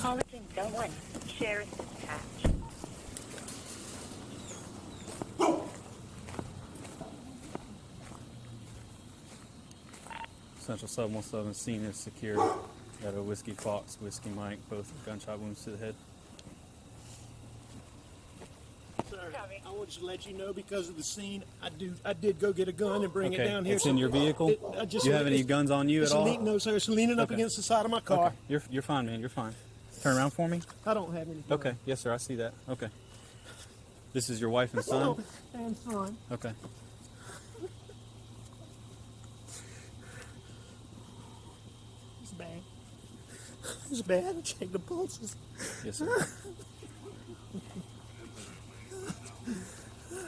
Acknowledging Zone 1. Shares attached. Central 717 scene is secured. Got a Whiskey Fox, Whiskey Mike, both gunshot wounds to the head. Sir, I want to let you know because of the scene, I did go get a gun and bring it down here. It's in your vehicle? Do you have any guns on you at all? No, sir. It's leaning up against the side of my car. Okay. You're fine, man. You're fine. Turn around for me. I don't have any. Okay. Yes, sir. I see that. Okay. This is your wife and son? And son. Okay. It's bad. It's bad. Check the pulses. Yes, sir.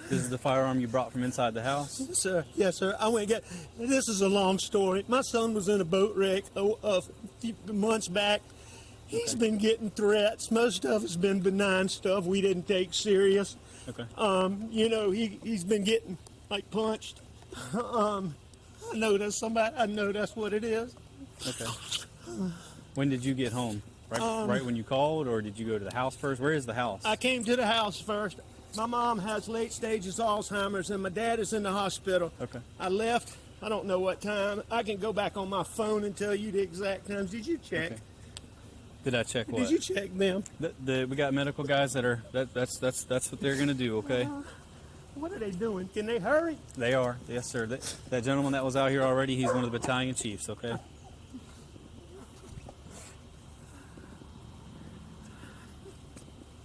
This is the firearm you brought from inside the house? Yes, sir. Yes, sir. I went and got. This is a long story. My son was in a boat wreck a few months back. He's been getting threats. Most of it's been benign stuff we didn't take serious. Okay. You know, he's been getting like punched. I know that's somebody. I know that's what it is. Okay. When did you get home? Right when you called, or did you go to the house first? Where is the house? I came to the house first. My mom has late stages Alzheimer's, and my dad is in the hospital. Okay. I left. I don't know what time. I can go back on my phone and tell you the exact times. Did you check? Okay. Did I check what? Did you check them? We got medical guys that are that's what they're gonna do. Okay. What are they doing? Can they hurry? They are. Yes, sir. That gentleman that was out here already, he's one of the battalion chiefs. Okay.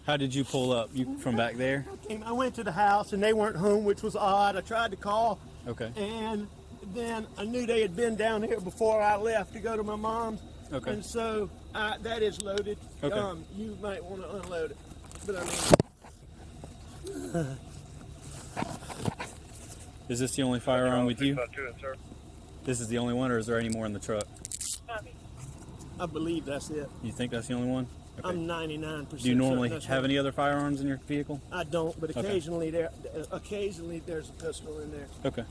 How did you pull up? You from back there? I went to the house and they weren't home, which was odd. I tried to call. Okay. And then I knew they had been down here before I left to go to my mom's. Okay. And so that is loaded. Okay. You might want to unload it. But I mean. Is this the only firearm with you? This is the only one, or is there any more in the truck? I believe that's it. You think that's the only one? Okay. I'm 99%. Do you normally certain that's have right. any other firearms in your vehicle? I don't, but Okay. occasionally there's a pistol in there. Okay.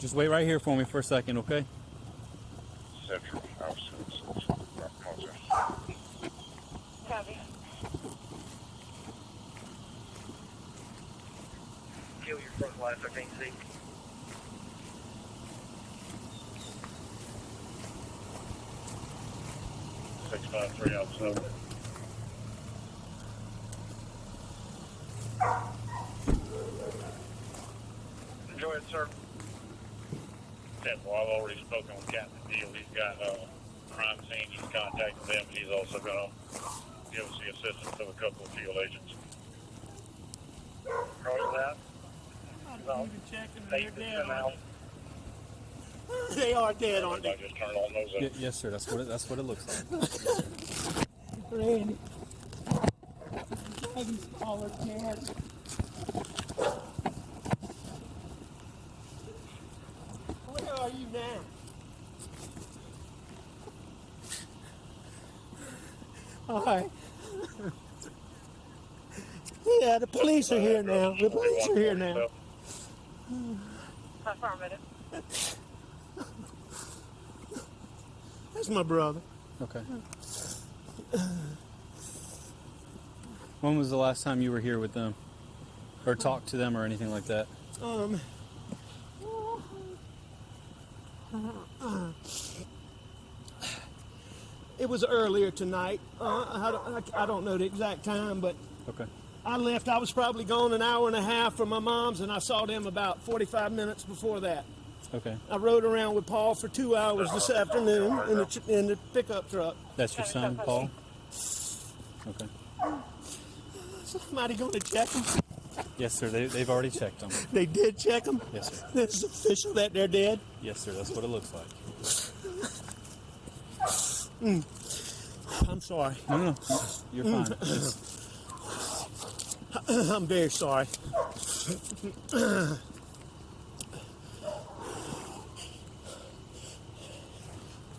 Just wait right here for me for a second, okay? Central House. Copy. Kill your front light 13C. Six 5-3 outside. Enjoy it, sir. Yeah, well, I've already spoken with Captain Deal. He's got crime scene. He's contacted them, and he's also going to give us the assistance of a couple of field agents. Roger that. I'm even checking they're Take dead. them out. They are dead, aren't I they? just turned on those. Yes, sir. That's what it looks like. Randy. He's all dead. Where are you now? All right. Yeah, the police are here now. The police are here now. Affirmative. That's my brother. Okay. When was the last time you were here with them? Or talked to them or anything like that? It was earlier tonight. I don't know the exact time, but Okay. I left. I was probably gone an hour and a half from my mom's, and I saw them about 45 minutes before that. Okay. I rode around with Paul for 2 hours this afternoon in the pickup truck. That's your son, Paul? Okay. Somebody going to check them? Yes, sir. They've already checked them. They did check them? Yes, sir. It's official that they're dead? Yes, sir. That's what it looks like. I'm sorry. No. You're fine. I'm very sorry.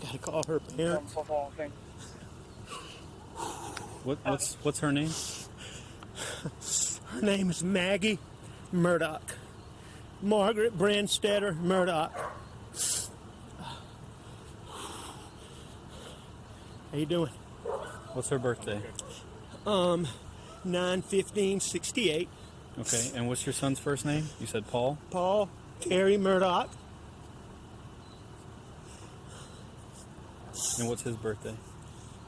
Gotta call her parents. What's her name? Her name is Maggie Murdoch. Margaret Brandstetter Murdoch. How you doing? What's her birthday? 9/15/68. Okay, and what's your son's first name? You said Paul? Paul Terry Murdoch. And what's his birthday?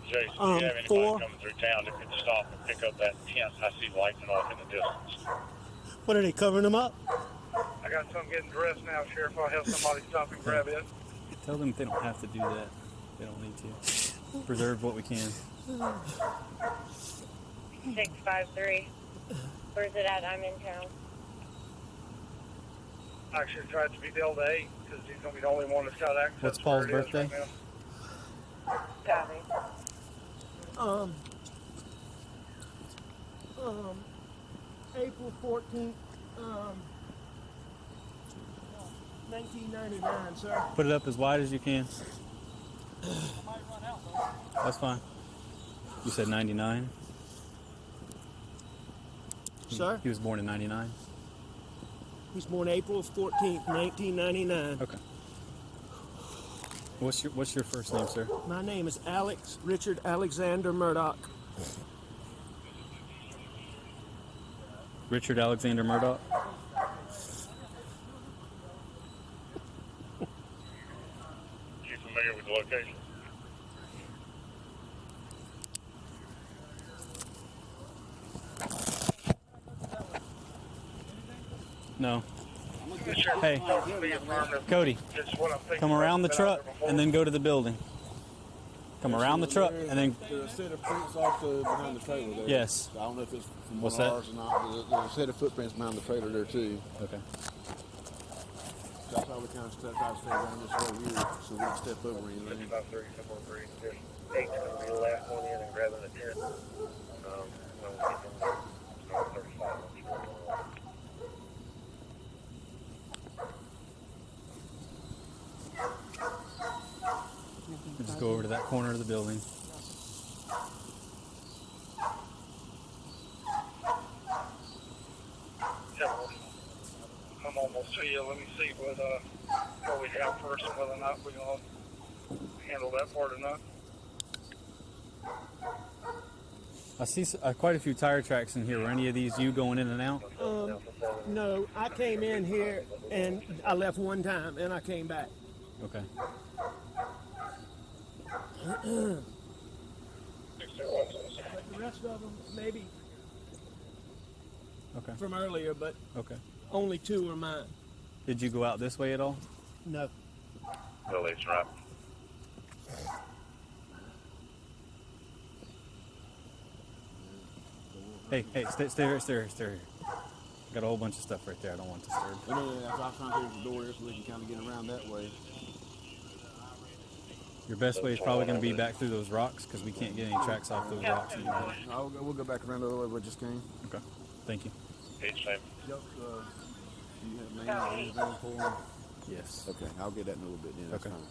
Jason, if you have anybody 4. coming through town, if you could stop and pick up that tent, I see lighting off in the distance. What are they covering them up? I got some getting dressed now, Sheriff. I'll have somebody stop and grab it. Tell them they don't have to do that. They don't need to. Preserve what we can. 653. Where's it at? I'm in town. I actually tried to be Delta 8 because he's going to be the only one that's got access. What's to Paul's where it is birthday? right now. Copy. April 14th, 1999, sir. Put it up as wide as you can. That's fine. You said 99? Sir? He was born in 99? He's born April 14th, 1999. Okay. What's your first name, sir? My name is Alex Richard Alexander Murdoch. Richard Alexander Murdoch? You familiar with the location? No. Sheriff, Hey, to be affirmative. Cody, It's what I'm thinking come around the about. Been out truck there before. and then go to the building. Come around the truck and then... There's a set of prints also behind the trailer there. Yes. I don't know if it's from What's one that? of ours or not, but there's a set of footprints behind the trailer there too. Okay. So that's how we kind of try to stay around this whole here so we can step over anything. 653, 743. There's 8's going to be the last one in and grabbing the tent. When we get them, start 35. I'm sure. Just go over to that corner of the building. I'm almost to you. Let me see what we have first and whether or not we're going to handle that part or not. I see quite a few tire tracks in here. Were any of these you going in and out? No, I came in here and I left one time and I came back. Okay. But the rest of them, maybe Okay. from earlier, but Okay. only 2 are mine. Did you go out this way at all? No. Well, it's right. Hey, stay here. Got a whole bunch of stuff right there. I don't want disturbed. But no, that's why I was trying to close the door there so we can kind of get around that way. Your best way is probably going to be back through those rocks because we can't get any tracks off those rocks anymore. We'll go back around the other way we just came. Okay. Thank you. Each name. Yep. Do you have names or anything for them? Yes. Okay, I'll get that in a little bit then. That's Okay. fine.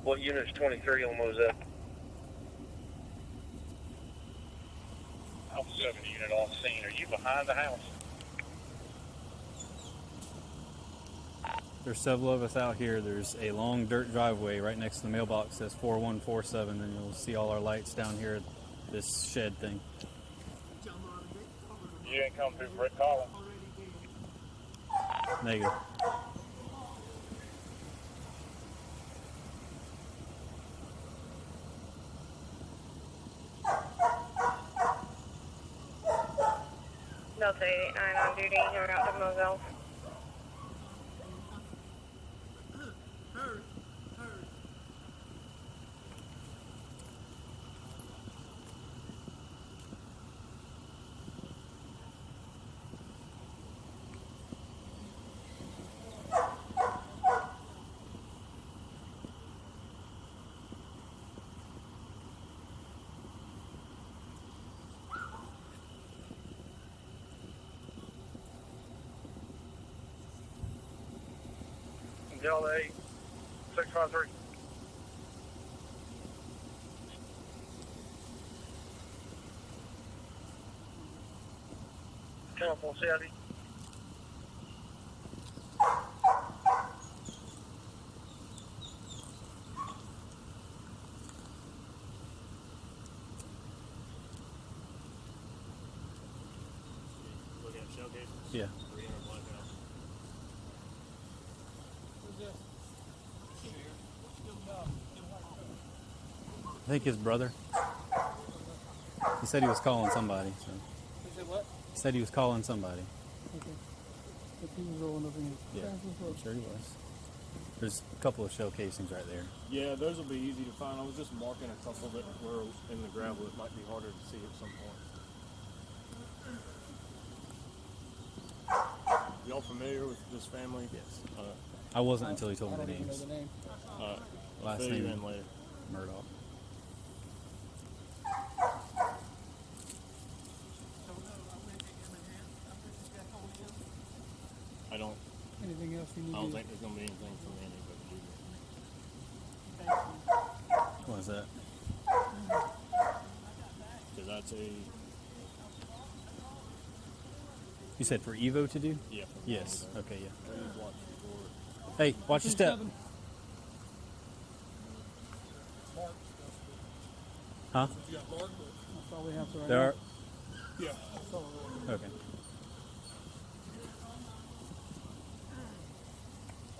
What unit's 23 on those up? Alpha 7 unit on scene. Are you behind the house? There's several of us out here. There's a long dirt driveway right next to the mailbox that says 4147, and you'll see all our lights down here at this shed thing. You didn't come through Brick Hollow. Negative. Delta 89 on duty. You're out to Moselle. Delta 8, 653. Telephone Saturday. Looking at shell cases. Yeah. 300 blackout. I think his brother. He said he was calling somebody. So. He said what? He said he was calling somebody. Okay. But he was rolling over in his Yeah, passenger I'm floor. sure he was. There's a couple of shell casings right there. Yeah, those will be easy to find. I was just marking a couple that were in the gravel. It might be harder to see at some point. Y'all familiar with this family? Yes. Uh, I wasn't until he told I me the don't even know names. the name. Last fill you name in later. Murdoch. Anything else you need I don't to think there's gonna be anything from anybody What was that? because that's a You said for Evo to do? yeah. Yes. Okay, yeah. Please watch the board. Hey, watch your step. Huh? That's all we have to right There now. are. Yeah. That's all we're Okay.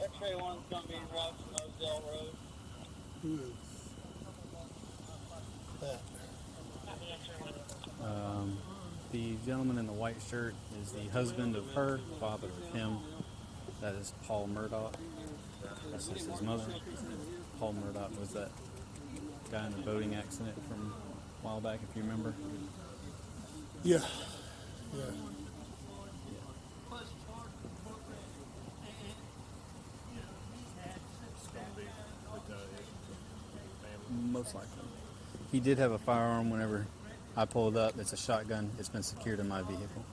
X-ray one's gonna be in route to Moselle Road. Who is that? The gentleman in the white shirt is the husband of her, father of him. That is Paul Murdoch. That's just his mother. Paul Murdoch was that guy in the boating accident from a while back, if you remember. Yeah. Yeah. It's gonna be with family. Most likely. He did have a firearm whenever I pulled up. It's a shotgun. It's been secured in my vehicle.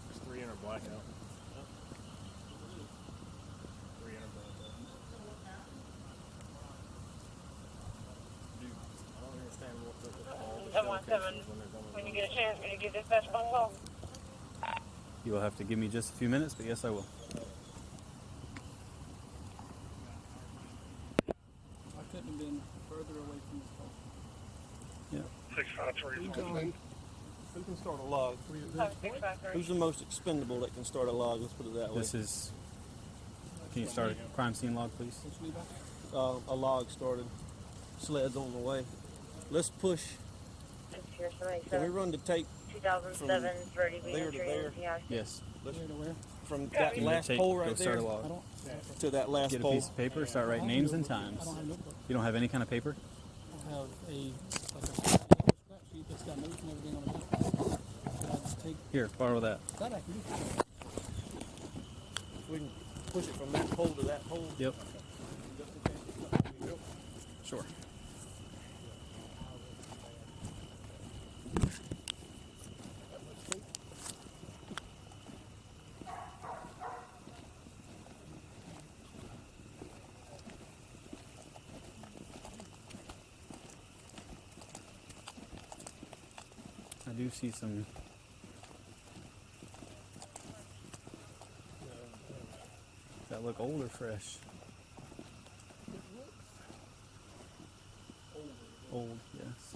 It's 300 blackout. 300 blackout. Dude, I don't understand what the 717, when you get a chance, can you give dispatch a phone call? You will have to give me just a few minutes, but yes, I will. I couldn't have been further away from this call. Yeah. 653. Who can start a log? 653. Who's the most expendable that can start a log? Let's put it that way. This is. Can you start a crime scene log, please? Which Levi? A log started. Sled's on the way. Let's push. It's here, Can we run the tape 2007 Brady B there to entry. there? Yeah. Yes. Let's, Where to where? from that Give me the last tape, pole go right start there a log. I don't. to that last Get a pole? piece of paper, start writing names and times. I don't have a notebook. You don't have any kind of paper? I have like a scrap sheet that's got notes and everything on it. But I just take Here, borrow that. that I can do. We can push it from that pole to that pole. Yep. Sure. I do see some. That look old or fresh? Old, yes.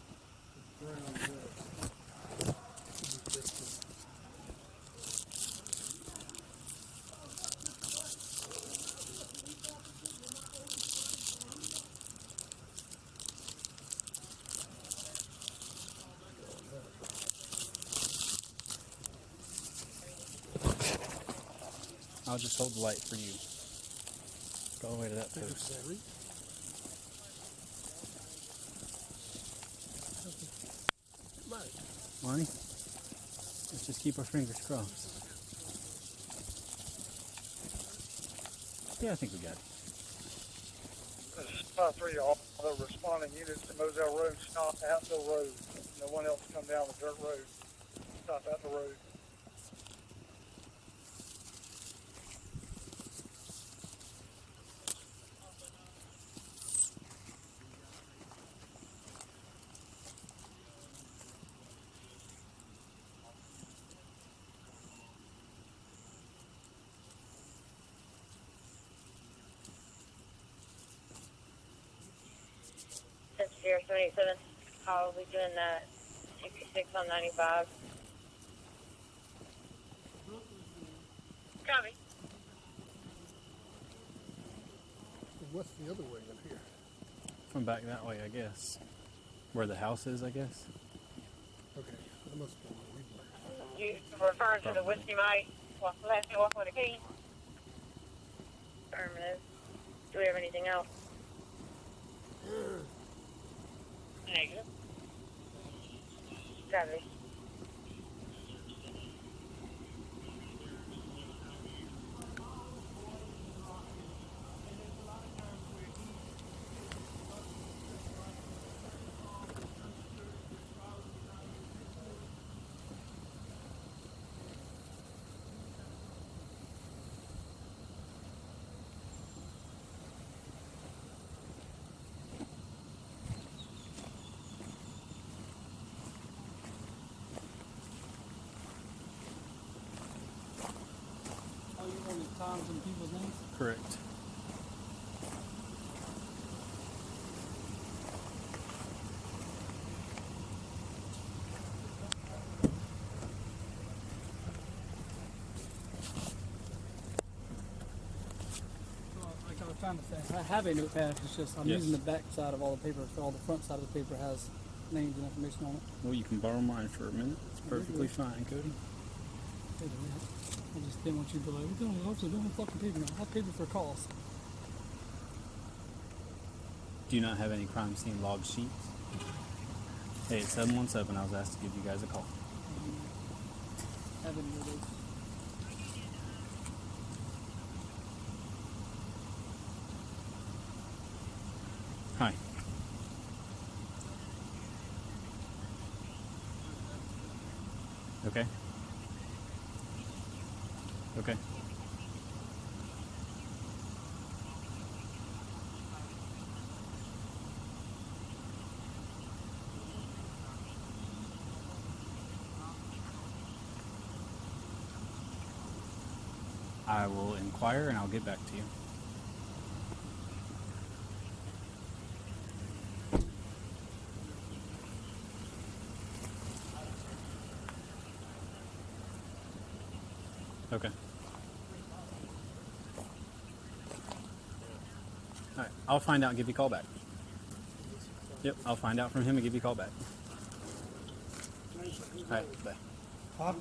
I'll just hold the light for you. Go all the way to that post. Lonnie, let's just keep our fingers crossed. Yeah, I think we got it. This is 53, all the responding units to Moselle Road stop at the road. No one else come down the dirt road. Stop at the road. 0787. I'll be doing 66 on 95. Copy. What's the other way up here? From back that way, I guess. Where the house is, I guess. Okay, that must be where we were. You referring to the Whiskey Mike? Last walk with a key? Affirmative. Do we have anything else? Negative. Copy. Oh, you want the times and people's names? Correct. Well, like I was trying to say, I have a notepad. It's just I'm Yes. using the back side of all the paper, so all the front side of the paper has names and information on it. Well, you can borrow mine for a minute. It's perfectly fine, Cody. I just didn't want you to be like, we're doing officer, don't have fucking paper now. I have paper for calls. Do you not have any crime scene log sheets? Hey, it's 717. I was asked to give you guys a call. Have any of those. Hi. Okay. Okay. I will inquire and I'll get back to you. Okay. Alright, I'll find out and give you a call back. Yep, I'll find out from him and give you a call back. Alright, bye. Huh?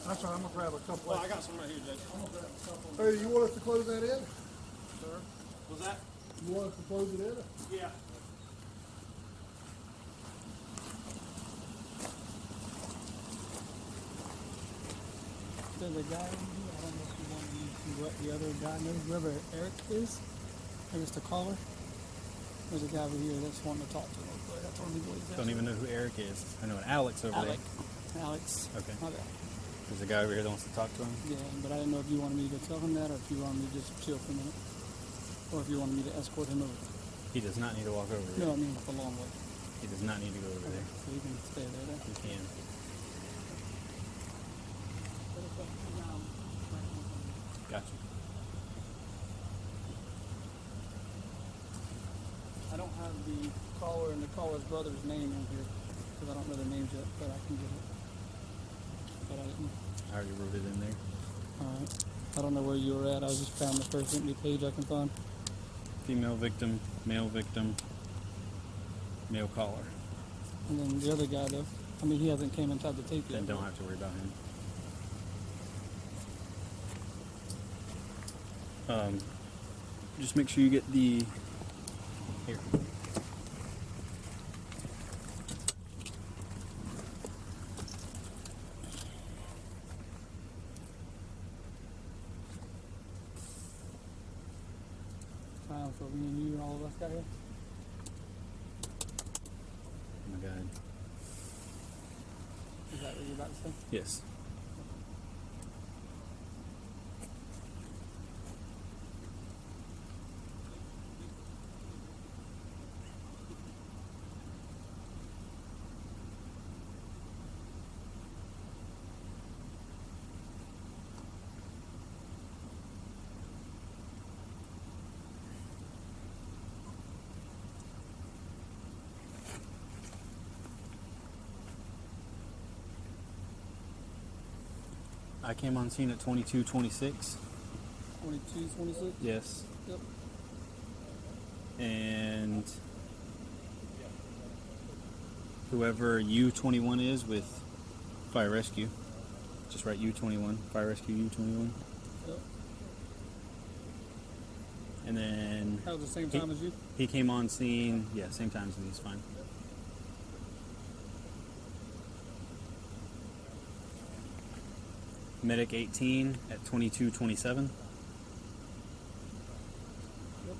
That's all right, I'm gonna grab a couple. I got some right here, Jason. Hey, you want us to close that in? Sir? Was that? You want us to close it in? Yeah. There's a guy in here, I don't know if you want me to what the other guy knows, whoever Eric is, or just a caller. There's a guy over here that's wanting to talk to him. But I told him what he's Don't even know who Eric is. I know an Alex over Alec. Alex. Okay. My bad. there. There's a guy over here that wants to talk to him. Yeah, but I didn't know if you wanted me to tell him that or if you wanted me to just chill for a minute. Or if you wanted me to escort him over. He does not need to walk over there. No, I mean a long way. He does not need to go over Okay, there. so you can stay there then. He can. Gotcha. I don't have the caller and the caller's brother's name in here because I don't know their names yet, but I can get it. But I didn't. I already wrote it in there. Alright. I don't know where you were at. I just found the first empty page I can find. Female victim, male caller. And then the other guy though, I mean he hasn't came inside the tape yet. Then don't have to worry about him. Just make sure you get the here. So me and you and all of us got here. Oh my God. Is that what you're about to say? Yes. I came on scene at 22:26. 22, 26? Yes. Yep. And whoever U21 is with fire rescue, just write U21, fire rescue U21. Yep. And then That was the same time as you? he came on scene, yeah, same time as me, it's fine. Medic 18 at 22:27. Yep.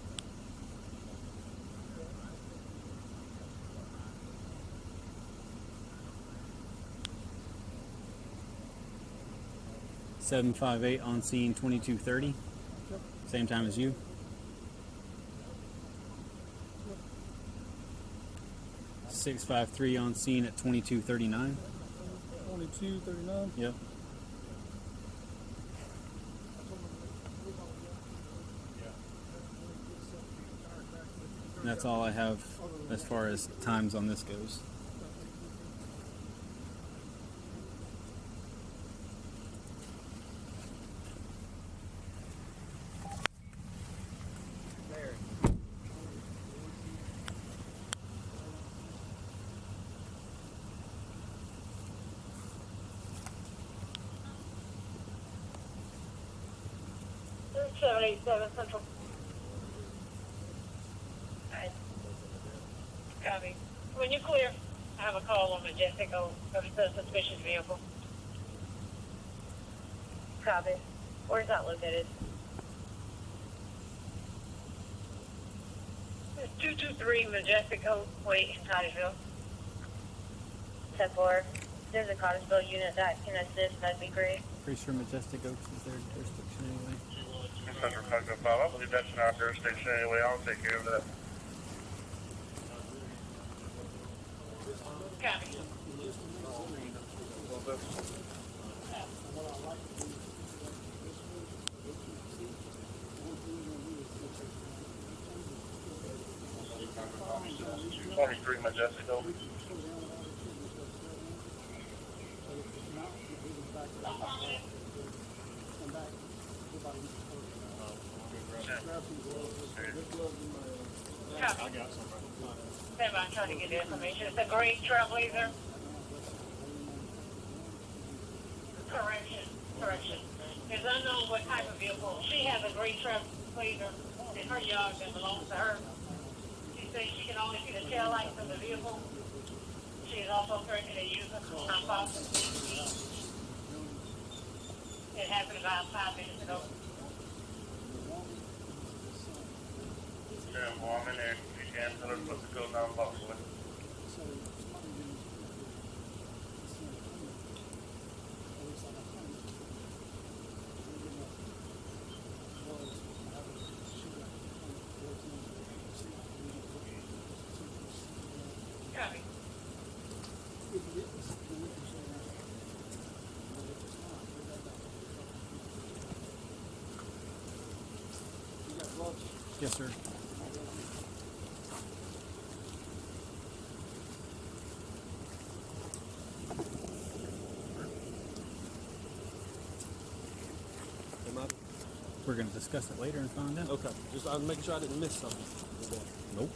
.758 on scene 22:30. Yep. Same time as you. Yep. 653 on scene at 22:39. 22, 39. Yep. And that's all I have as far as times on this goes. There's 787 Central. Alright. Copy. When you're clear, I have a call on Majestic of a suspicious vehicle. Copy. Where's that located? It's 223 Majestic Oak Way in Titusville. 10-4. There's a Cottesville unit that can assist, that'd be great. Pretty sure Majestic Oaks is their jurisdiction anyway. Central 505. I believe that's in our jurisdiction anyway. I'll take care of that. Copy. Twenty-three Majestic Oak. Copy. Stand by, I'm trying to get the information. It's a gray trailblazer. Correction. It's unknown what type of vehicle. She has a gray trailblazer in her yard that belongs to her. She says she can only see the tail lights of the vehicle. She is also currently a user on Fox. It happened about 5 minutes ago. Yeah, well, I'm in there. You can tell her to go down Buffalo. Copy. Yes, sir. Am I? We're going to discuss it later and find out. Okay. Just I'm making sure I didn't miss something. Nope.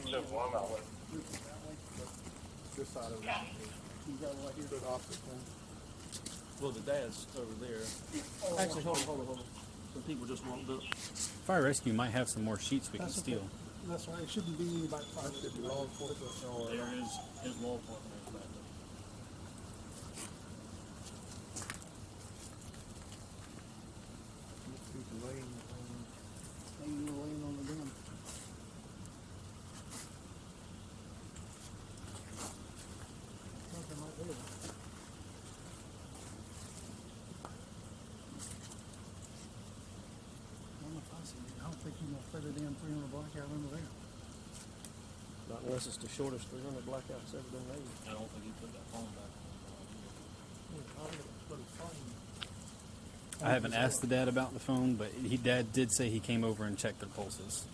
Except one that way. This side of it. To the opposite corner. Well, the dad's over there. Actually, hold on. Some people just walked up. Fire rescue might have some more sheets we can That's steal. okay. That's right. It shouldn't be about 550 law enforcement or There is law enforcement back there. you can lay Ain't no laying on the ground. Nothing like that. I don't know if I see it. I don't think you're gonna fit a damn 300 block out under there. Not unless it's the shortest 300 blackouts ever been made. I don't think he put that phone back on. I haven't asked the dad about the phone, but dad did say he came over and checked their pulses.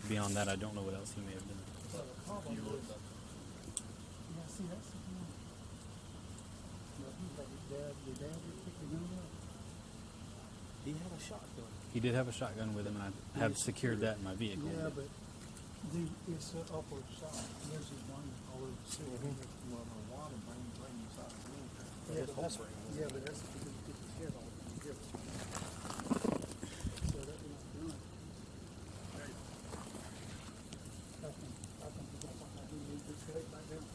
Beyond that, I don't know what else he may have done. You looked up. Yeah, see, that's the thing. Your dad just picked the gun up. He had a shotgun. He did have a shotgun with him, and I have secured that in my vehicle. Yeah, but it's an upward shot. There's his one all over the city. Well, the water bring the side of the room. Yeah, but that's if you didn't get his head on it. So that was done. I think you got something like you need to straight back down.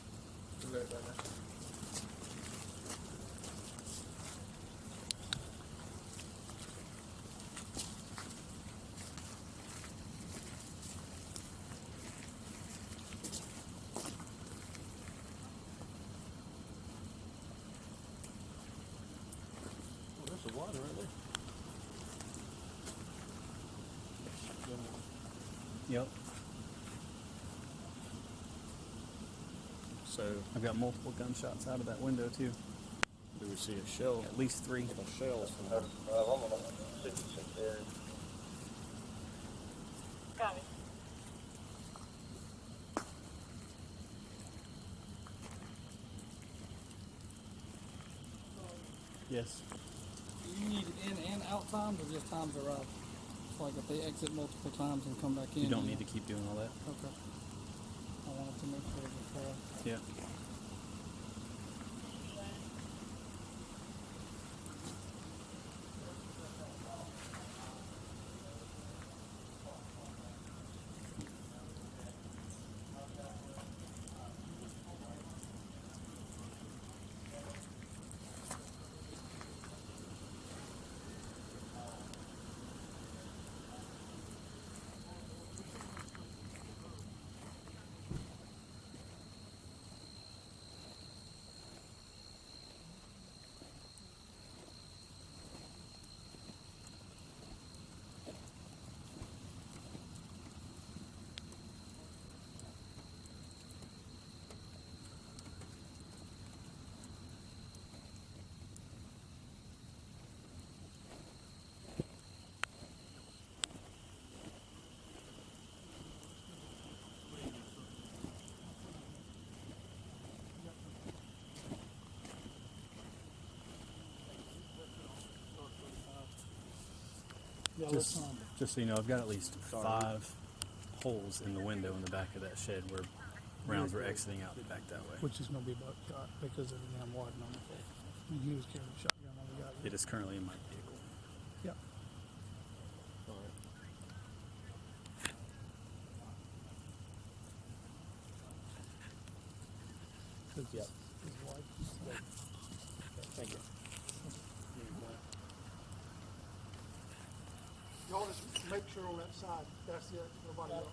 Well, there's the water right there. Yep. So, I've got multiple gunshots out of that window, too. do we see a shell? At least 3. Shells. I'm on 66 area. Copy. Yes. You need in and out times or just times arrive? Like if they exit multiple times and come back in? You don't need to keep doing all that. Okay. I wanted to make sure before. Yeah. Yeah, Just so you know, I've got at least 5 holes in the window in the back of that shed where rounds were exiting out back that way. which is going to be buckshot because of the damn wadding on the floor. And he was carrying a shotgun on the guy. It is currently in my vehicle. Yeah. Yep. His wife. Thank you. Y'all just make sure on that side, that's it, nobody else.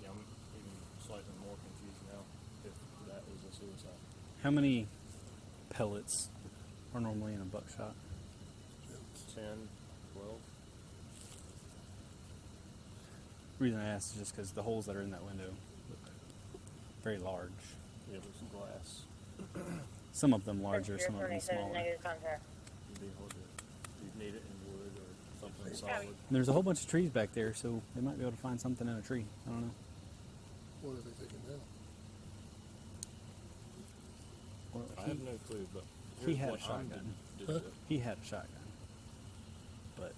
Yeah, I'm even slightly more confused now if that is a suicide. How many pellets are normally in a buckshot? 10, 12. The reason I asked is just because the holes that are in that window look very large. Yeah, it was glass. Some of them larger, some of them smaller. Negative contact. It'd be hard to, you'd need it in wood or something solid. And there's a whole bunch of trees back there, so they might be able to find something in a tree. I don't know. What are they thinking now? Well, I have no clue, but he here's had a what I'm shotgun. deducing. He had a shotgun. But,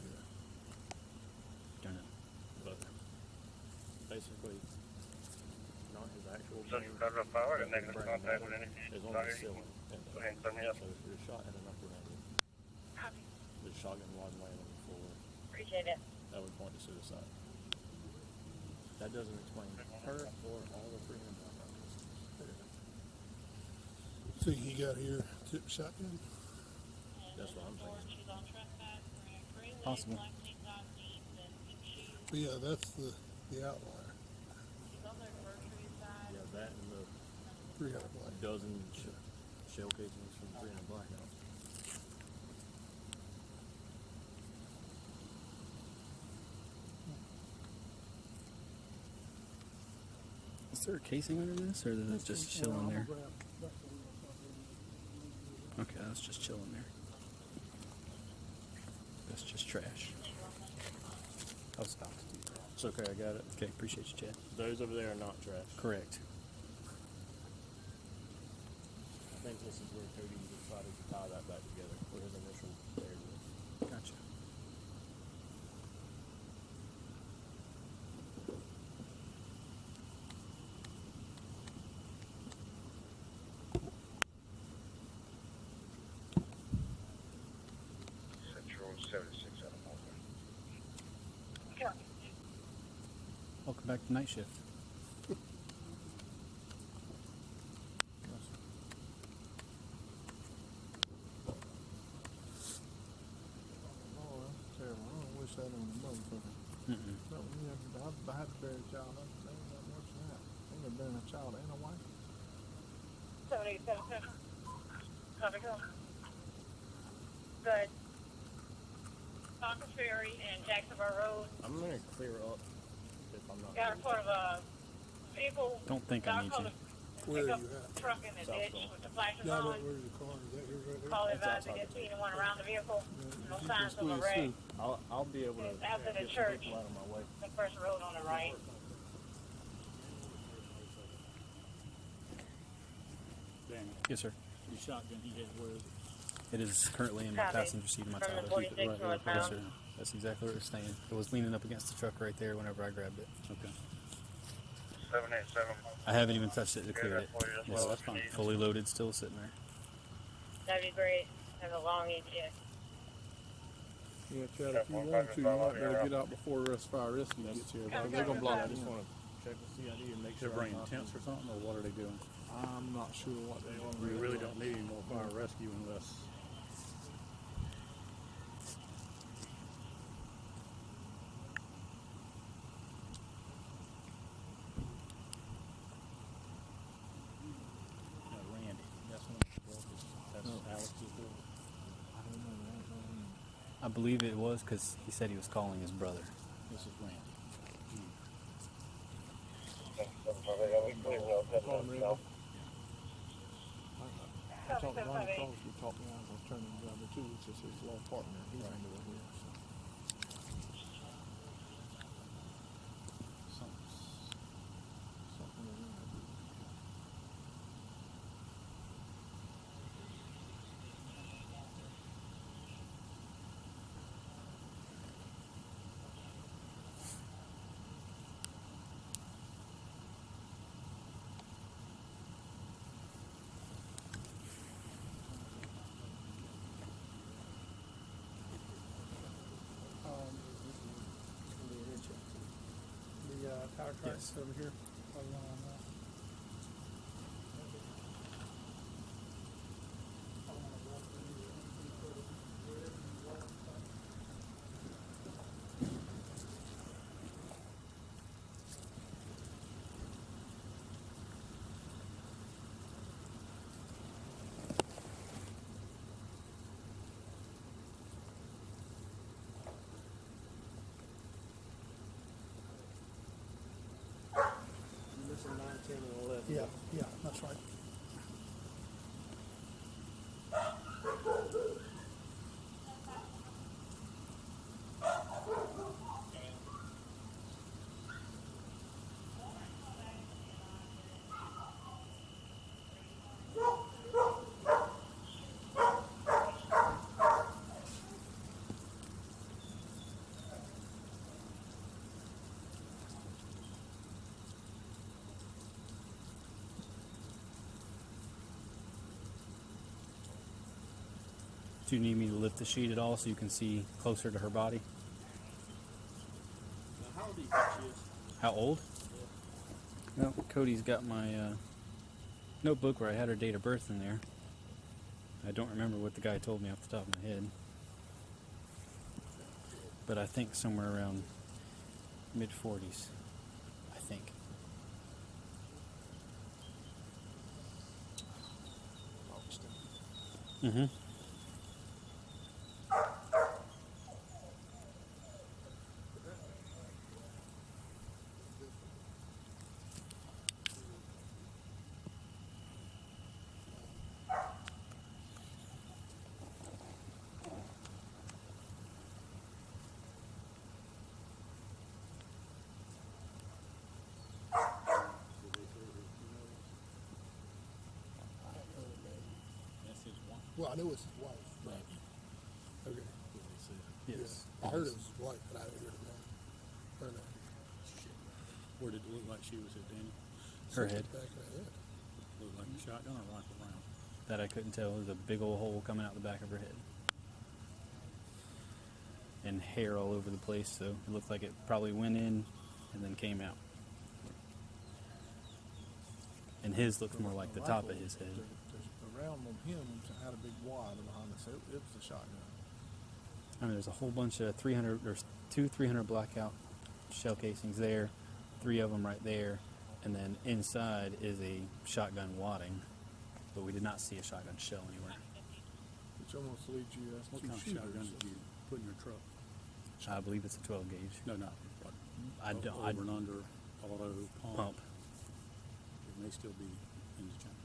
don't know. But basically, not his actual So brain. you cut off power and brain negative contact with matter any is on the ceiling. Go ahead and turn me up. So if you're shot at an upward angle, Copy. the shotgun wad laying on the floor, Appreciate it. that would point to suicide. That doesn't explain her or all the 300 blackouts. So he got here, took shotgun? That's what I'm thinking. She's on trespass for a gray wig, Possible. black tank top, jeans, and pink shoes. Yeah, that's the outlier. She's on the grocery side. Yeah, that and the 300 black. dozen shell casings from 300 Blackout. Is there a casing under this, or is it just chilling there? Okay, that's just chilling there. That's just trash. I'll stop to do that. It's okay, I got it. Okay, appreciate you, Chad. Those over there are not trash. Correct. I think this is where Cody decided to tie that back together, where his initial area was. Gotcha. Central 76 out of Malta. Welcome back to night shift. Oh, that's terrible. I don't wish that on a motherfucker. Mm-mm. No, I had to bury a child. That ain't that much than that. I ain't gonna bury a child and a wife. 7877. Copy, go. Good. Concord Ferry and Jacksonville Road. I'm gonna clear up if I'm not. Got a report of a vehicle. Don't think I need to. Where Pickup are you at? truck in the South ditch Shore. with the flashers Yeah, on. where's the car? Is that yours right there? Call That's advised to outside get the seen building. anyone around the vehicle. No You signs can of a squeeze wreck. through. I'll be able to After the get some church. people out of my way. The first road on the right. Daniel, Yes, sir. the shotgun he had where It is currently in my Copy. passenger seat of my From the Tahoe. 46 Yes, northbound. sir. That's exactly where it's staying. It was leaning up against the truck right there whenever I grabbed it. okay. 787. I haven't even touched it to clear it. for you. That's Yes, well, that's if fine. you need. Fully loaded, still sitting there. That'd be great. Have a long ETA. Yeah, Chad, if you want to, you might better get out before Rest Fire Rescue gets here. Okay. They're gonna block I it. just want to check the CID and make They're sure. bringing tents or something, or what are they doing? I'm not sure what they are. We really don't need any more fire rescue unless. Randy, that's one of the brokers. That's Alex's boy. I don't know. I believe it was because he said he was calling his brother. This is Randy. Call him Randy. I talked to Ronnie Coles. We talked to him. I was turning driver too, which is his law partner. He's under the here. So. Something like that. The tower tracks Yes. over here. You're missing 9, 10, and 11. Yeah, that's right. Do you need me to lift the sheet at all so you can see closer to her body? Now, how old do you think she is? How old? Well, Cody's got my notebook where I had her date of birth in there. I don't remember what the guy told me off the top of my head. But I think somewhere around mid-40s. I think. Mm-hmm. That's his wife. Well, I knew it was his wife. Maggie. Okay. What they said. Yes. I heard it was his wife, but I didn't hear the name. Her name. Where did it look like she was at, Danny? Her head. Back of the head. Looked like a shotgun or rifle round? That I couldn't tell. There was a big old hole coming out the back of her head. And hair all over the place, so it looked like it probably went in and then came out. And his looked more like the top of his head. The round on him had a big wad behind us. It was a shotgun. I mean, there's a whole bunch of 300, there's 300 blackout shell casings there, 3 of them right there, and then inside is a shotgun wadding, but we did not see a shotgun shell anywhere. Which almost leads you as What two kind of shooters. shotgun did you put in your truck? I believe it's a 12 gauge. No, not what? I don't. Over and under auto pump. Pump. It may still be in the chamber.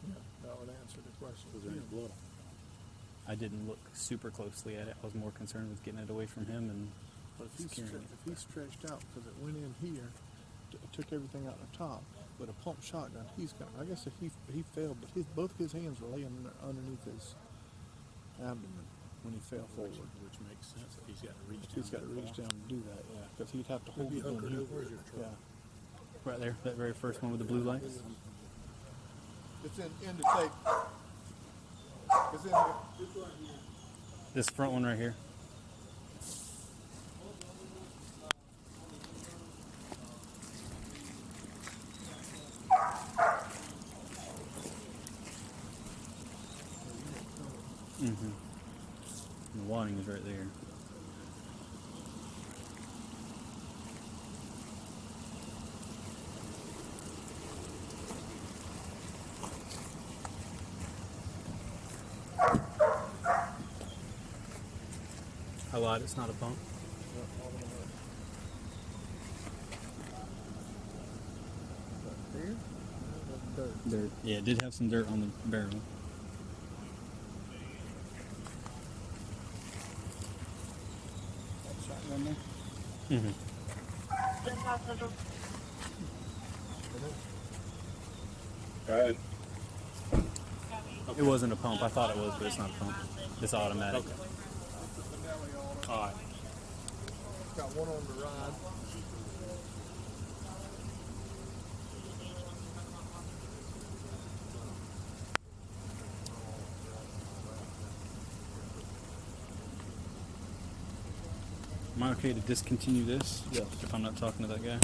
Yeah, that would answer the question. Was there any blood on I didn't look super closely at it. I was more concerned with getting it away from him and But if he's, securing it. if he's stretched out because it went in here, took everything out the top, with a pump shotgun, he's got. I guess if he fell, but both his hands were laying underneath his abdomen when he fell forward. which makes sense. If he's got to reach down. He's got to reach down and do that, yeah, because he'd have to hold it in here. Yeah, right there, that very first one with the blue lights. it's in the tape. It's in here. This front one right here. Mm-hmm. The wadding is right there. I lied, it's not a pump. Here? Dirt. Dirt. Yeah, it did have some dirt on the barrel. Shotgun there. Mm-hmm. Go ahead. It wasn't a pump. I thought it was, but it's not a pump. It's automatic. All right. Got one on the ride. Am I okay to discontinue this? Yes. If I'm not talking to that guy?